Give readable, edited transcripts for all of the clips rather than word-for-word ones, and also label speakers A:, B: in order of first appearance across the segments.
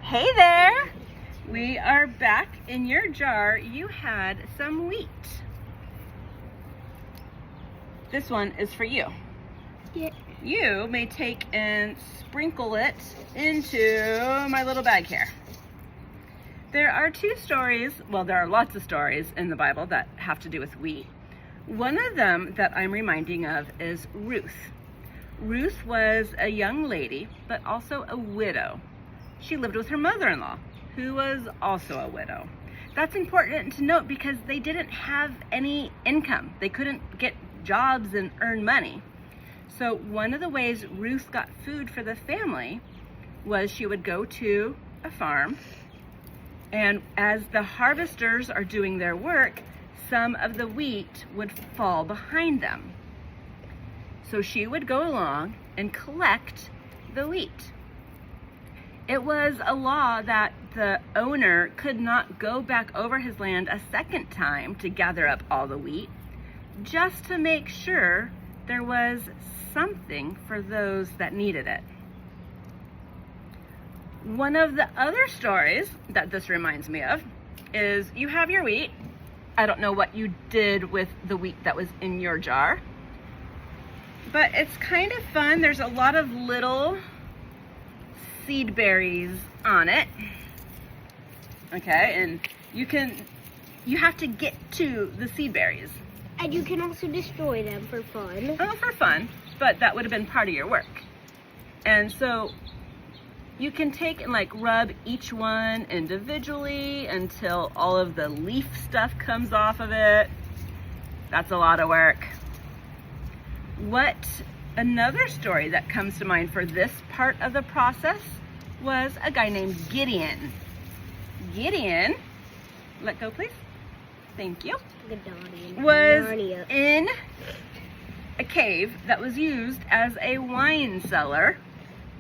A: Hey there! We are back in your jar. You had some wheat. This one is for you.
B: Yeah.
A: You may take and sprinkle it into my little bag here. There are two stories, well, there are lots of stories in the Bible that have to do with wheat. One of them that I'm reminding of is Ruth. Ruth was a young lady, but also a widow. She lived with her mother-in-law, who was also a widow. That's important to note because they didn't have any income. They couldn't get jobs and earn money. So one of the ways Ruth got food for the family was she would go to a farm, and as the harvesters are doing their work, some of the wheat would fall behind them. So she would go along and collect the wheat. It was a law that the owner could not go back over his land a second time to gather up all the wheat, just to make sure there was something for those that needed it. One of the other stories that this reminds me of is you have your wheat. I don't know what you did with the wheat that was in your jar, but it's kind of fun. There's a lot of little seed berries on it. Okay, and you have to get to the seed berries.
B: And you can also destroy them for fun.
A: Oh, for fun, but that would have been part of your work. And so you can take and rub each one individually until all of the leaf stuff comes off of it. That's a lot of work. Another story that comes to mind for this part of the process was a guy named Gideon. Gideon, let go please. Thank you. Was in a cave that was used as a wine cellar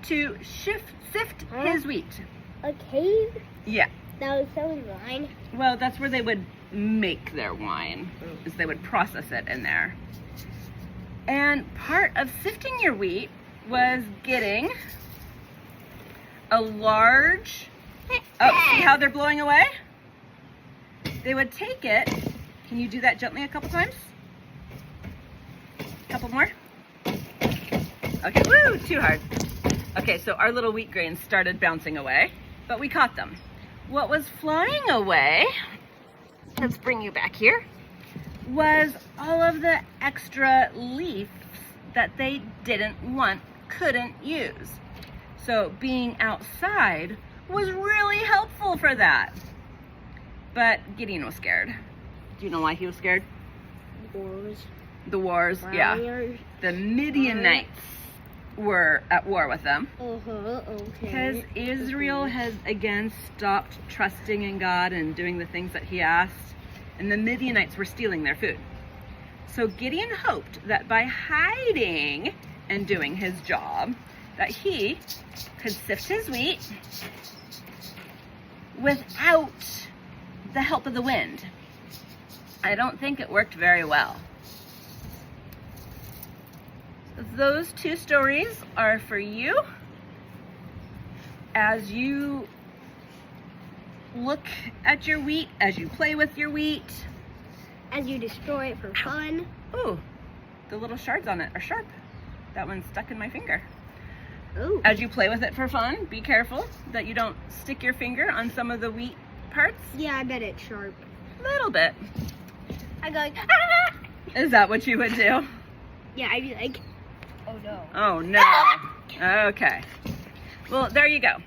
A: to sift his wheat.
B: A cave?
A: Yeah.
B: That was selling wine?
A: Well, that's where they would make their wine, is they would process it in there. And part of sifting your wheat was getting a large, see how they're blowing away? They would take it, can you do that gently a couple times? A couple more? Okay, woo, too hard. Okay, so our little wheat grains started bouncing away, but we caught them. What was flying away, let's bring you back here, was all of the extra leaves that they couldn't use. So being outside was really helpful for that. But Gideon was scared. Do you know why he was scared? The wars, yeah. The Midianites were at war with them.
B: Okay.
A: Because Israel has again stopped trusting in God and doing the things that he asked. And the Midianites were stealing their food. So Gideon hoped that by hiding and doing his job, that he could sift his wheat without the help of the wind. I don't think it worked very well. Those two stories are for you as you look at your wheat, as you play with your wheat.
B: As you destroy it for fun.
A: Ooh, the little shards on it are sharp. That one's stuck in my finger.
B: Ooh.
A: As you play with it for fun, be careful that you don't stick your finger on some of the wheat parts.
B: Yeah, I bet it's sharp.
A: A little bit.
B: I go like, ah!
A: Is that what you would do?
B: Yeah, I'd be like, oh no.
A: Oh no. Okay. Well, there you go.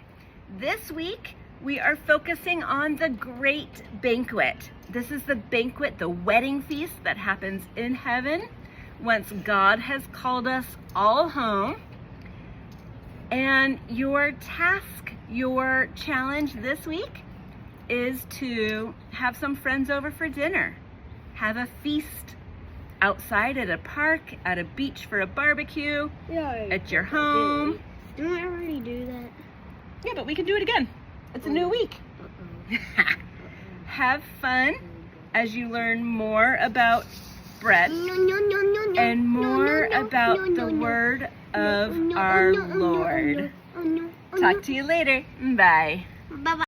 A: This week, we are focusing on the great banquet. This is the banquet, the wedding feast that happens in heaven once God has called us all home. And your task, your challenge this week is to have some friends over for dinner. Have a feast outside at a park, at a beach for a barbecue, at your home.
B: Didn't I already do that?
A: Yeah, but we can do it again. It's a new week. Have fun as you learn more about bread and more about the word of our Lord. Talk to you later. Bye.
B: Bye-bye.